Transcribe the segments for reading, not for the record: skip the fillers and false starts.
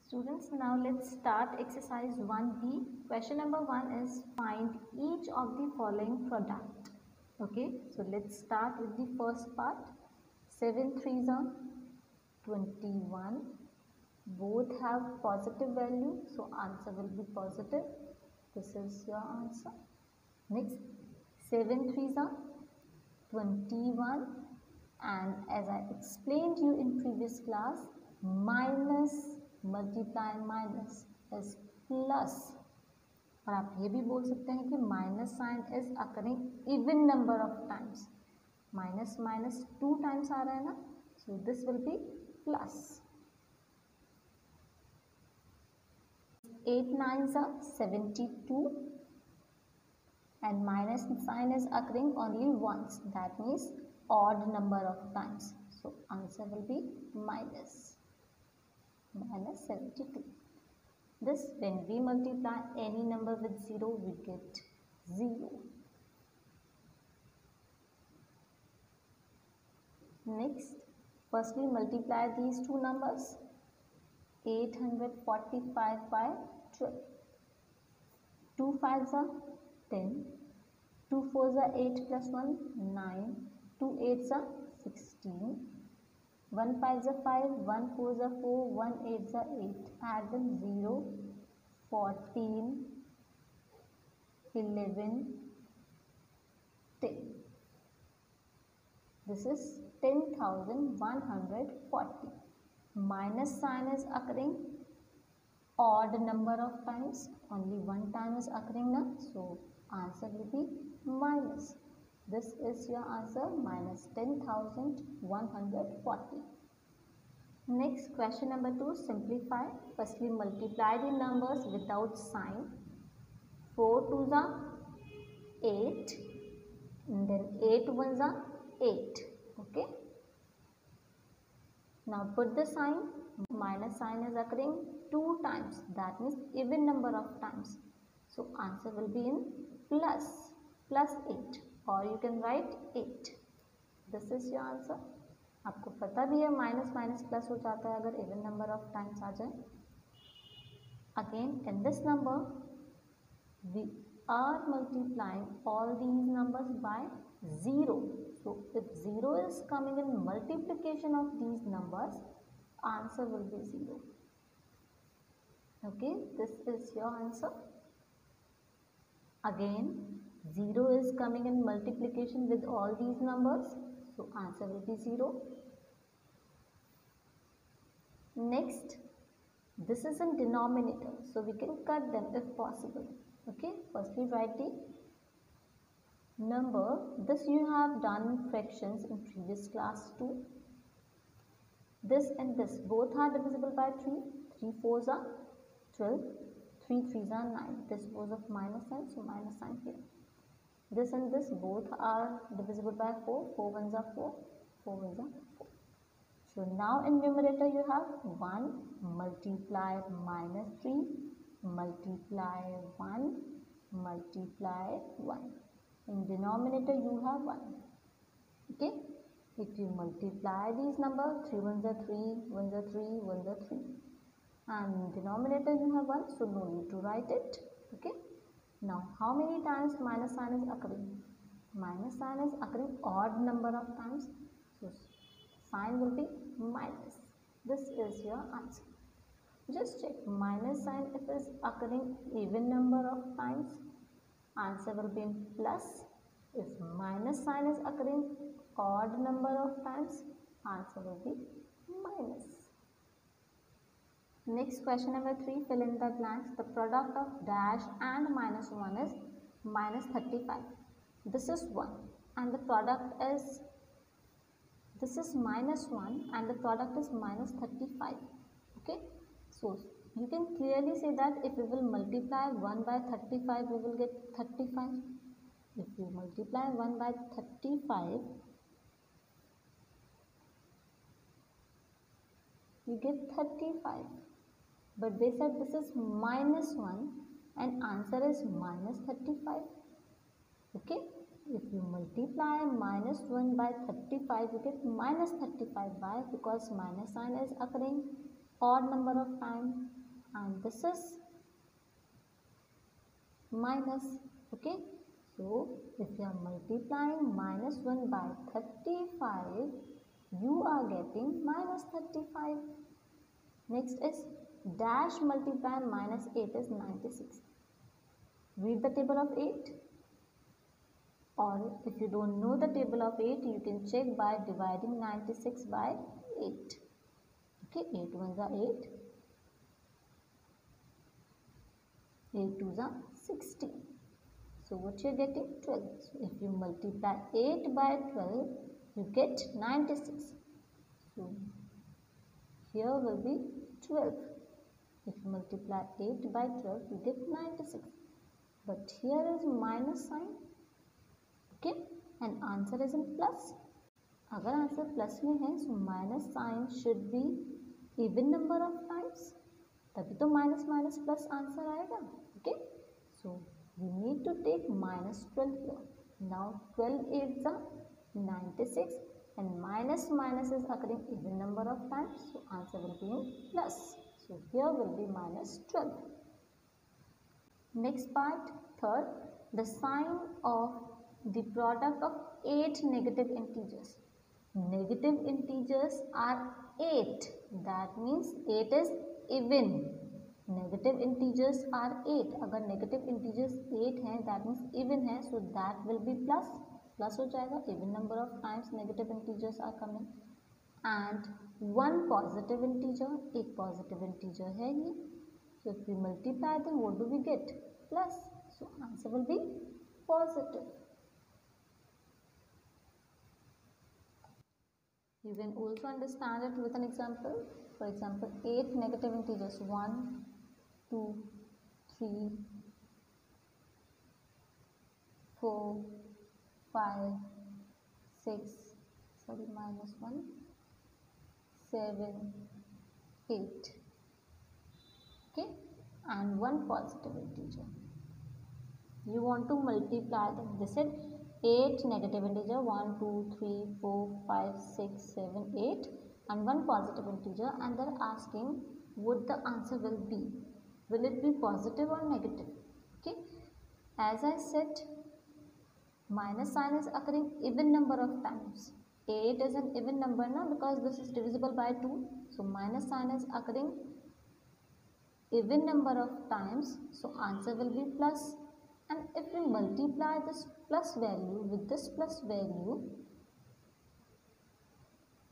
Students, now let's start exercise 1B. Question number 1 is find each of the following product. Okay, so let's start with the first part. 7 3s are 21. Both have positive value, so answer will be positive. This is your answer. Next, 7 3s are 21, and as I explained you in previous class, minus multiply minus is plus, और आप ये भी बोल सकते हैं कि minus sign is occurring even number of times. Minus minus 2 times आ रहा है ना, so this will be plus. 8 9s are 72 and minus sign is occurring only once, that means odd number of times, so answer will be minus 72. This, when we multiply any number with 0, we get 0. Next, firstly multiply these two numbers. 845 by 12. 2 5s are 10. 2 4s are 8 plus 1 9. 2 8s are 16. 1 5s are 5, 1 4s are 4, 1 8s are 8. Add them 0, 14, 11, 10. This is 10,140. Minus sign is occurring odd number of times. Only one time is occurring now, so answer will be minus. This is your answer, minus 10,140. Next, question number 2, simplify. Firstly, multiply the numbers without sign. 4 2s are 8, and then 8 1s are 8. Okay. Now put the sign. Minus sign is occurring 2 times. That means even number of times. So answer will be in plus 8. Or you can write 8. This is your answer. आपको पता भी है minus minus plus हो जाता है अगर even number of times आ जाए. Again, in this number, we are multiplying all these numbers by 0. So if 0 is coming in multiplication of these numbers, answer will be 0. Okay, this is your answer. Again, 0 is coming in multiplication with all these numbers, so answer will be 0. Next, this is in denominator, so we can cut them if possible. Okay, firstly write the number. This you have done fractions in previous class too. This and this both are divisible by 3. 3 4s are 12. 3 3s are 9. This was of minus sign, so minus sign here. This and this both are divisible by 4. 4 1s are 4. 4 1s are 4. So now in numerator you have 1 multiply minus 3 multiply 1 multiply 1. In denominator you have 1. Okay. If you multiply these numbers, 3 1s are 3, 1s are 3, 1s are 3. And in denominator you have 1, so no need to write it. Okay. Now how many times minus sign is occurring? Minus sign is occurring odd number of times, so sign will be minus. This is your answer. Just check minus sign if it is occurring even number of times, answer will be in plus. If minus sign is occurring odd number of times, answer will be minus. Next, question number 3, fill in the blanks. The product of dash and minus 1 is minus 35. This is 1 and the product is, this is minus 1 and the product is minus 35. Okay, so you can clearly say that if we will multiply 1 by 35, we will get 35. If you multiply 1 by 35, you get 35. But they said this is minus 1 and answer is minus 35. Okay, if you multiply minus 1 by 35, you get minus 35. Why? Because minus sign is occurring odd number of times, and this is minus. Okay, so if you are multiplying -1 by 35, you are getting -35. Next is dash multiply -8 is 96. Read the table of 8, or if you don't know the table of 8, you can check by dividing 96 by 8. Okay, 8 ones are 8, 8 twos are 16. So what you are getting? 12. So if you multiply 8 by 12, you get 96. So here will be 12. If you multiply 8 by 12, you get 96. But here is minus sign. Okay, and answer is in plus. अगर answer plus में है, so minus sign should be even number of times, तभी तो minus minus plus answer आएगा. Okay, so we need to take -12 here. Now 12 8s are 96 and minus minus is occurring even number of times, so answer will be in plus. So here will be -12. Next part, third, the sign of the product of 8 negative integers. Negative integers are 8. That means 8 is even. Negative integers are 8. अगर negative integers 8 हैं, that means even है, so that will be plus. Plus हो जाएगा. Even number of times negative integers are coming. And one positive integer, एक positive integer है ये. So if we multiply them, what do we get? Plus. So answer will be positive. You can also understand it with an example. For example, 8 negative integers, 1, 2, 3, 4, 5, 6, sorry, -1, 7, 8. Okay, and one positive integer. You want to multiply them. They said 8 negative integer, 1, 2, 3, 4, 5, 6, 7, 8 and one positive integer, and they're asking what the answer will be. Will it be positive or negative? Okay, as I said, minus sign is occurring even number of times. 8 is an even number now because this is divisible by 2. So minus sign is occurring even number of times. So answer will be plus. And if we multiply this plus value with this plus value,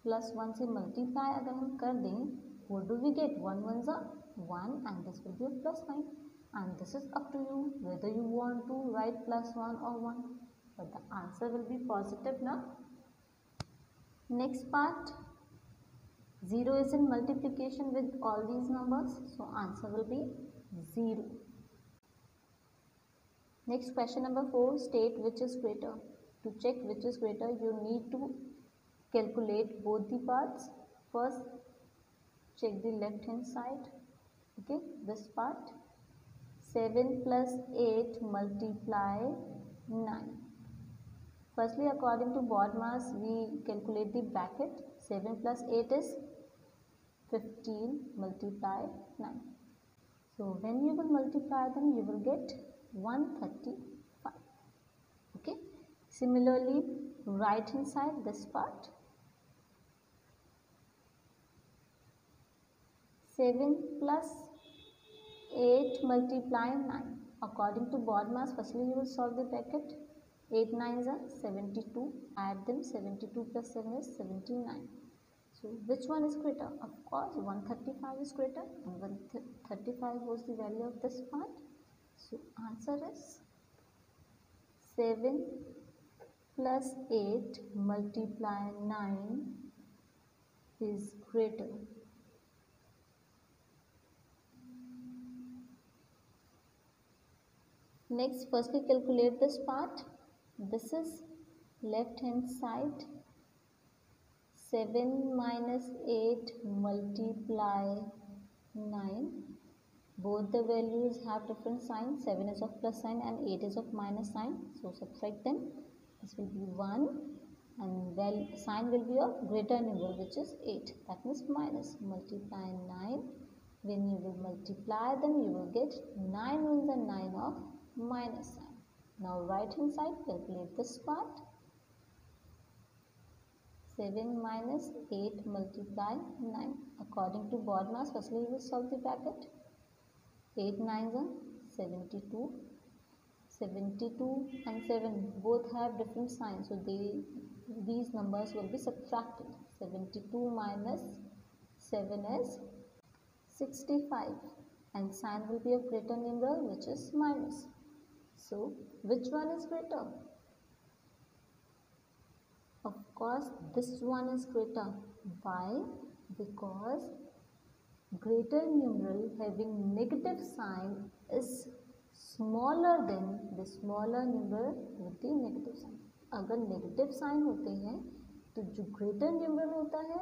plus 1 से multiply अगर हम कर दें, what do we get? 1 ones are 1 and this will be a plus sign. And this is up to you whether you want to write +1 or 1. But the answer will be positive now. Next part, 0 is in multiplication with all these numbers. So answer will be 0. Next question number 4, state which is greater. To check which is greater, you need to calculate both the parts. First, check the left hand side. Okay, this part, 7 plus 8 multiply 9. Firstly, according to BODMAS, we calculate the bracket. 7 plus 8 is 15 multiply 9. So when you will multiply them, you will get 135. Okay, similarly, right hand side, this part, 7 plus 8 multiply 9. According to BODMAS, firstly you will solve the bracket. 8 9s are 72. Add them. 72 plus 7 is 79. So which one is greater? Of course 135 is greater, and 135 was the value of this part. So answer is 7 plus 8 multiply 9 is greater. Next, firstly calculate this part. This is left hand side. 7 minus 8 multiply 9. Both the values have different signs. 7 is of plus sign and 8 is of minus sign. So subtract them. This will be 1. and sign will be of greater number, which is 8. That means minus. Multiply 9. When you will multiply them, you will get 9 ones and 9 of minus sign. Now right hand side, calculate this part. 7 minus 8 multiply 9. According to BODMAS, firstly we will solve the bracket. 8 9s are 72. 72 and 7 both have different signs, so these numbers will be subtracted. 72 minus 7 is 65 and sign will be of greater number, which is minus. So which one is greater? Of course this one is greater. Why? Because greater numeral having negative sign is smaller than the smaller number with the negative sign. अगर negative sign होते हैं तो जो greater numeral होता है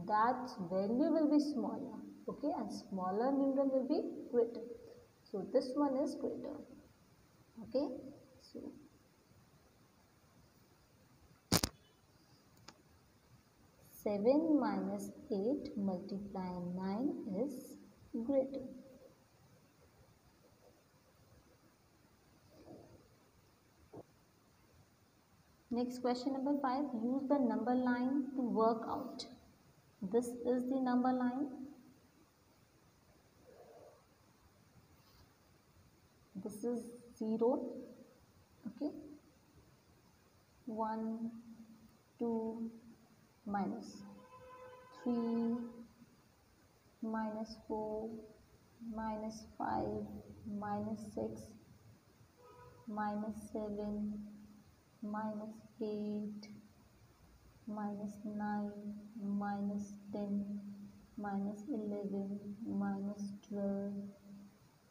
that value will be smaller, okay, and smaller numeral will be greater. So this one is greater, okay. So 7 minus 8 multiply 9 is greater. Next question number 5. Use the number line to work out. This is the number line. This is 0. Okay. 1, 2, minus 3, minus 4, minus 5, minus 6, minus 7, minus 8, minus 9, minus 10, minus 11, minus 12,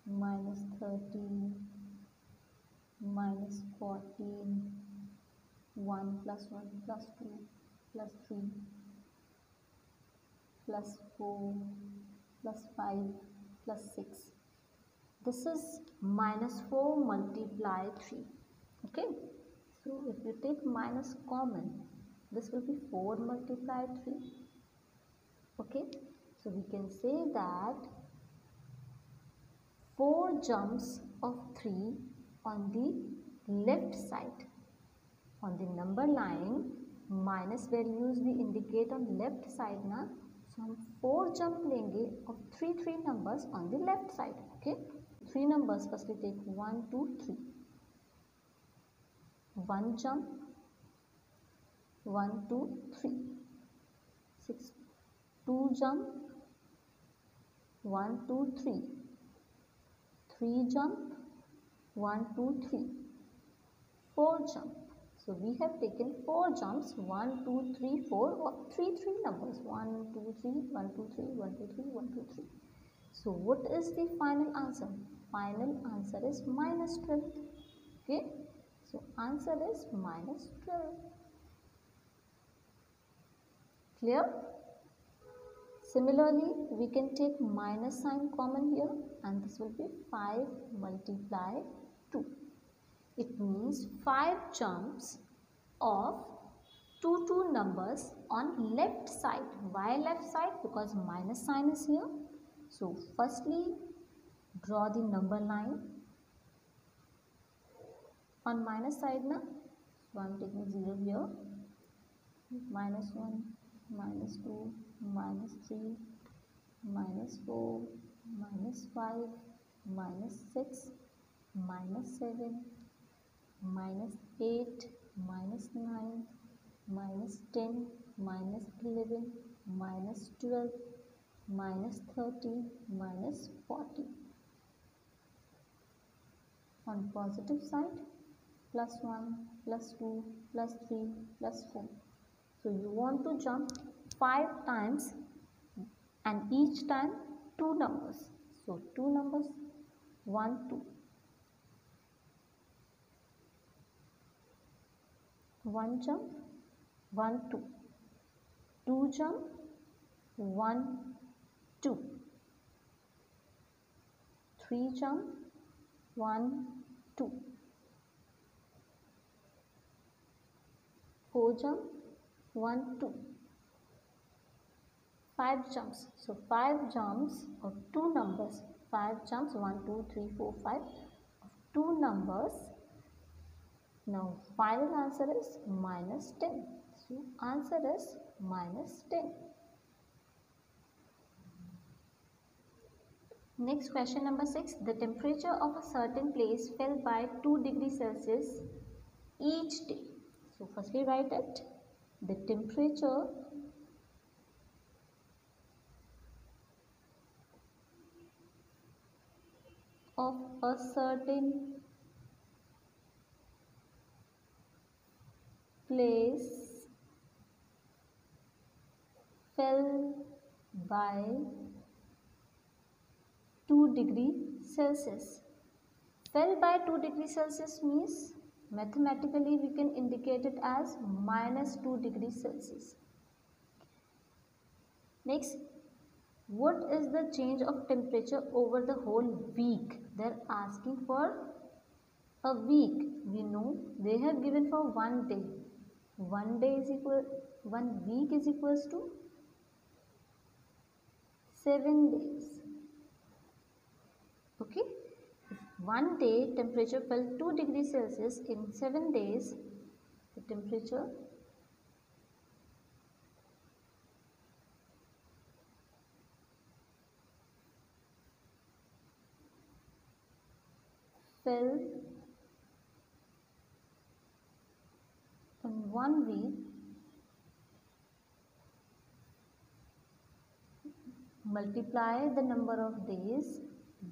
minus 13, minus 14, 1 plus 1 plus 2 plus 3 plus 4 plus 5 plus 6. This is minus 4 multiply 3. Okay. So if you take minus common, this will be 4 multiply 3. Okay. So we can say that 4 jumps of 3 on the left side. On the number line, minus values we indicate on left side na. So हम 4 jump लेंगे of 3 numbers on the left side. Okay. 3 numbers, firstly take 1, 2, 3. 1 jump, 1, 2, 3. 6. 2 jump, 1, 2, 3. 3 jump, 1, 2, 3. 4 jump. So we have taken 4 jumps, 1, 2, 3, 4 of 3 numbers. 1, 2, 3, 1, 2, 3, 1, 2, 3, 1, 2, 3. So what is the final answer? Final answer is minus 12. Okay. So answer is minus 12. Clear? Similarly, we can take minus sign common here and this will be 5 multiply 2. It means 5 jumps of 2 numbers on left side. Why left side? Because minus sign is here. So firstly, draw the number line on minus side na. So I am taking 0 here. Minus 1, minus 2, minus 3, minus 4, minus 5, minus 6, minus 7, minus 8, minus 9, minus 10, minus 11, minus 12, minus 30, minus 40. On positive side, plus 1, plus 2, plus 3, plus 4. So you want to jump 5 times and each time 2 numbers. So 2 numbers, 1, 2. 1 jump, 1, 2. 2 jump, 1, 2. 3 jump, 1, 2. 4 jump, 1 2. 5 jumps. So 5 jumps of two numbers. 5 jumps 1 2 3 4 5 of two numbers. Now final answer is minus 10. So answer is minus 10. Next question number 6. The temperature of a certain place fell by 2 degrees Celsius each day. So firstly write it. The temperature of a certain place fell by 2 degrees Celsius. Fell by 2 degrees Celsius means mathematically we can indicate it as minus 2 degrees Celsius. Next, what is the change of temperature over the whole week? They are asking for a week. We know they have given for 1 day. 1 day is equal, 1 week is equals to 7 days. Okay, if 1 day temperature fell 2 degrees Celsius, in 7 days the temperature fell in 1 week multiply the number of days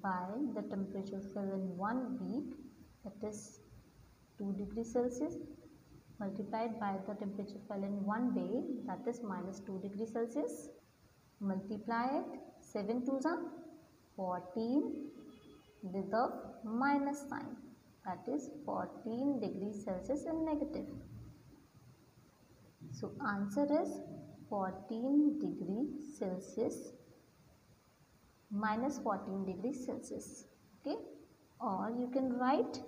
by the temperature fell in 1 week, that is 2 degrees Celsius, multiplied by the temperature fell in 1 day, that is minus 2 degrees Celsius. Multiply it, 7 2s are 14 with a minus sign, that is 14 degrees Celsius in negative. So answer is 14 degrees Celsius minus 14 degrees Celsius. Okay, or you can write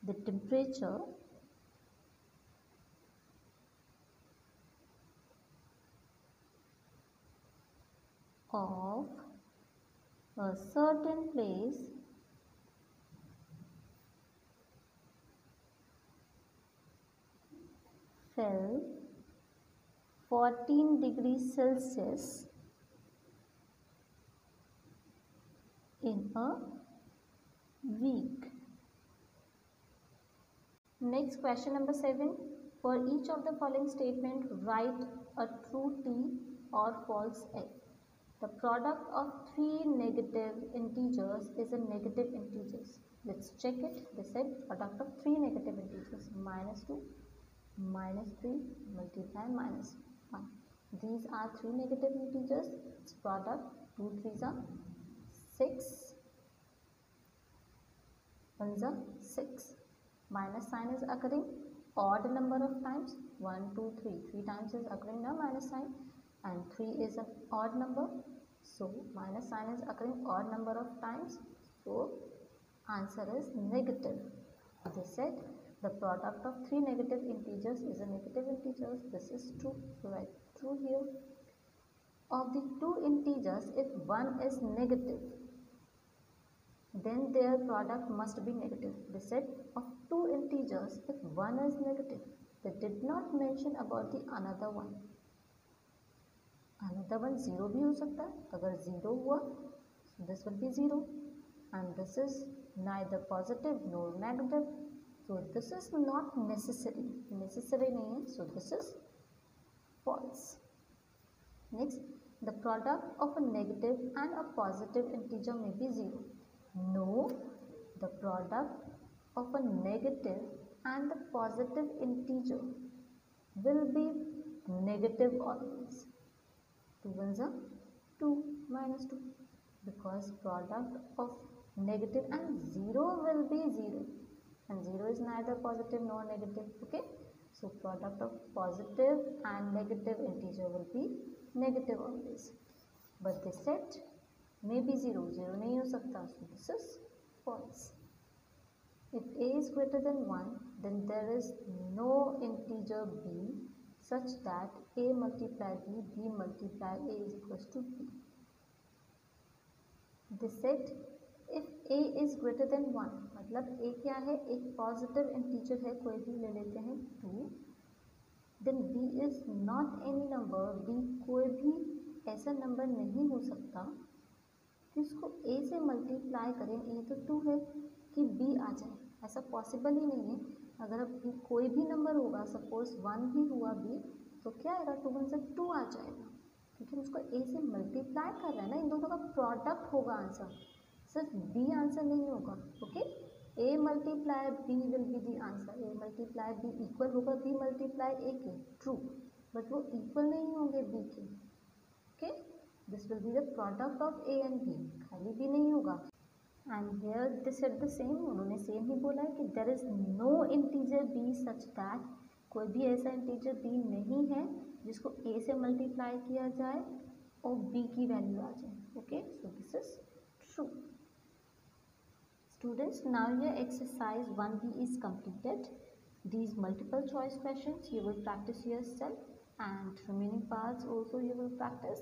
the temperature of a certain place fell 14 degrees Celsius in a week. Next question number 7. For each of the following statement, write a true T or false F. The product of three negative integers is a negative integers. Let's check it. They said product of three negative integers, minus 2, minus 3, multiply minus 1. These are three negative integers. Its product 2 3s are 6, 1s are 6. Minus sign is occurring odd number of times. 1 2 3 3 times is occurring now minus sign, and 3 is an odd number, so minus sign is occurring odd number of times, so answer is negative. They said the product of three negative integers is a negative integers. This is true, so write true here. Of the two integers, if one is negative, then their product must be negative. They said of two integers, if one is negative, they did not mention about the another one. Another one 0 भी हो सकता है. अगर 0 हुआ, so this will be 0, and this is neither positive nor negative, so this is not necessary. Necessary नहीं है, so this is false. Next, the product of a negative and a positive integer may be 0. No, the product of a negative and the positive integer will be negative always. 2 1s are 2 minus 2, because product of negative and 0 will be 0, and 0 is neither positive nor negative. Okay, so product of positive and negative integer will be negative always, but they said may be 0 नहीं हो सकता, so this is false. If a is greater than 1, then there is no integer b such that a multiply b multiply a is equals to b. They said if a is greater than 1, मतलब a क्या है, एक positive integer है, कोई भी ले लेते हैं 2, then b is not any number, b कोई भी ऐसा नंबर नहीं हो सकता कि उसको a से मल्टीप्लाई करें, a तो 2 है, कि b आ जाए, ऐसा पॉसिबल ही नहीं है। अगर अब b कोई भी नंबर होगा, सपोज 1 भी हुआ b, तो क्या आएगा, 2 1 से 2 आ जाएगा, क्योंकि उसको a से मल्टीप्लाई कर रहा है ना, इन दोनों का प्रोडक्ट होगा आंसर, सिर्फ b आंसर नहीं होगा। Okay, a multiply b will be the answer, a multiply b equal होगा b मल्टीप्लाई a के, ट्रू, बट वो इक्वल नहीं होंगे b के। Okay, this will be the product of a and b, खाली b नहीं होगा। And here they said the same, उन्होंने सेम ही बोला है कि there is no integer b such that, कोई भी ऐसा इंटीजर b नहीं है जिसको a से मल्टीप्लाई किया जाए और b की वैल्यू आ जाए। Okay, so this is true. Students, now your exercise 1B is completed. These multiple choice questions you will practice yourself, and remaining parts also you will practice.